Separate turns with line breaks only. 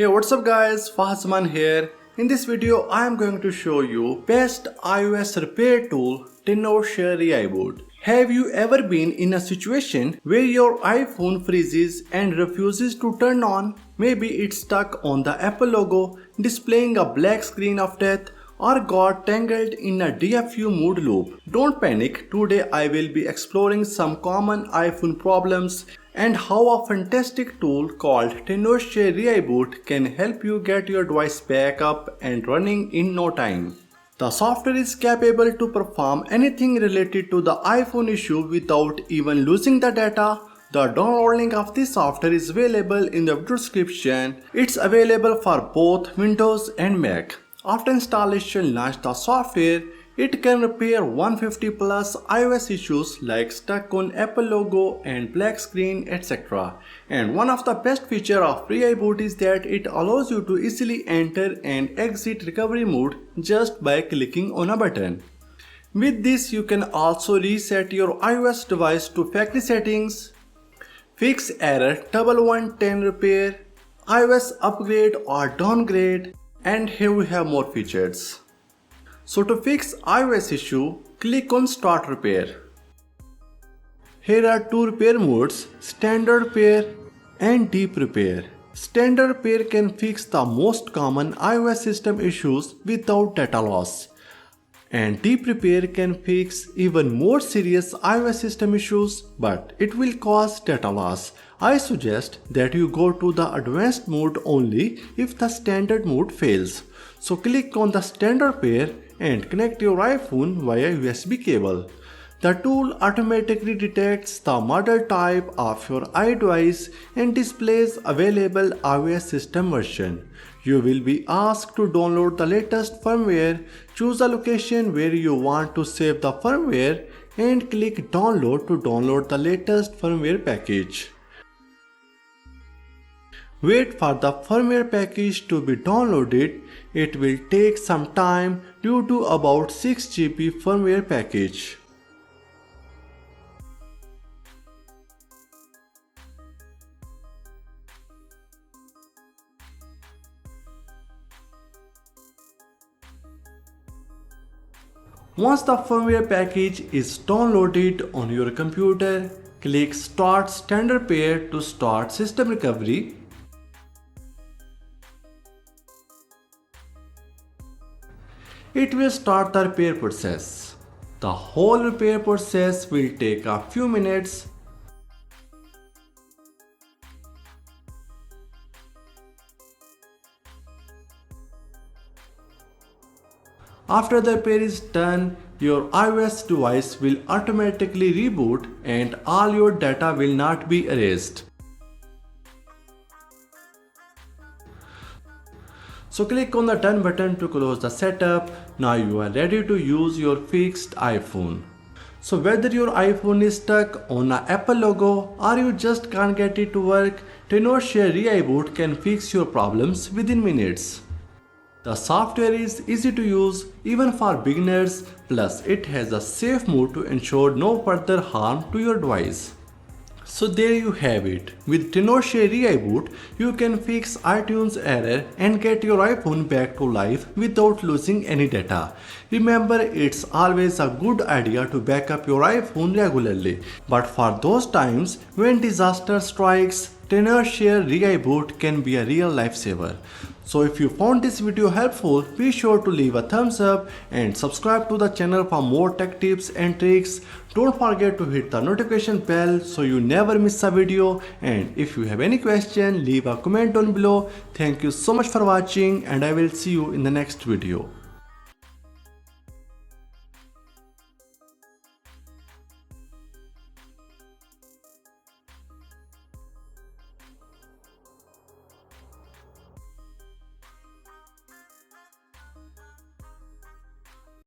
Hey, what's up guys, Fahzman here. In this video I am going to show you best iOS repair tool, Tenorshare ReiBoot. Have you ever been in a situation where your iPhone freezes and refuses to turn on? Maybe it's stuck on the Apple logo, displaying a black screen of death, or got tangled in a DFU mood loop. Don't panic, today I will be exploring some common iPhone problems and how a fantastic tool called Tenorshare ReiBoot can help you get your device back up and running in no time. The software is capable to perform anything related to the iPhone issue without even losing the data. The download link of this software is available in the description. It's available for both Windows and Mac. After installation, launch the software. It can repair 150 plus iOS issues like stuck on Apple logo and black screen, etc. And one of the best features of ReiBoot is that it allows you to easily enter and exit recovery mode just by clicking on a button. With this, you can also reset your iOS device to factory settings, fix error 1110 repair, iOS upgrade or downgrade, and here we have more features. So to fix iOS issue, click on Start Repair. Here are two repair modes, Standard Repair and Deep Repair. Standard Repair can fix the most common iOS system issues without data loss. And Deep Repair can fix even more serious iOS system issues, but it will cause data loss. I suggest that you go to the advanced mode only if the standard mode fails. So click on the Standard Repair and connect your iPhone via USB cable. The tool automatically detects the model type of your iDevice and displays available iOS system version. You will be asked to download the latest firmware, choose a location where you want to save the firmware and click download to download the latest firmware package. Wait for the firmware package to be downloaded. It will take some time due to about 6 GB firmware package. Once the firmware package is downloaded on your computer, click Start Standard Repair to start system recovery. It will start the repair process. The whole repair process will take a few minutes. After the repair is done, your iOS device will automatically reboot and all your data will not be erased. So click on the Done button to close the setup. Now you are ready to use your fixed iPhone. So whether your iPhone is stuck on an Apple logo or you just can't get it to work, Tenorshare ReiBoot can fix your problems within minutes. The software is easy to use even for beginners, plus it has a safe mode to ensure no further harm to your device. So there you have it. With Tenorshare ReiBoot, you can fix iTunes error and get your iPhone back to life without losing any data. Remember, it's always a good idea to back up your iPhone regularly. But for those times when disaster strikes, Tenorshare ReiBoot can be a real lifesaver. So if you found this video helpful, be sure to leave a thumbs up and subscribe to the channel for more tech tips and tricks. Don't forget to hit the notification bell so you never miss a video, and if you have any question, leave a comment down below. Thank you so much for watching and I will see you in the next video.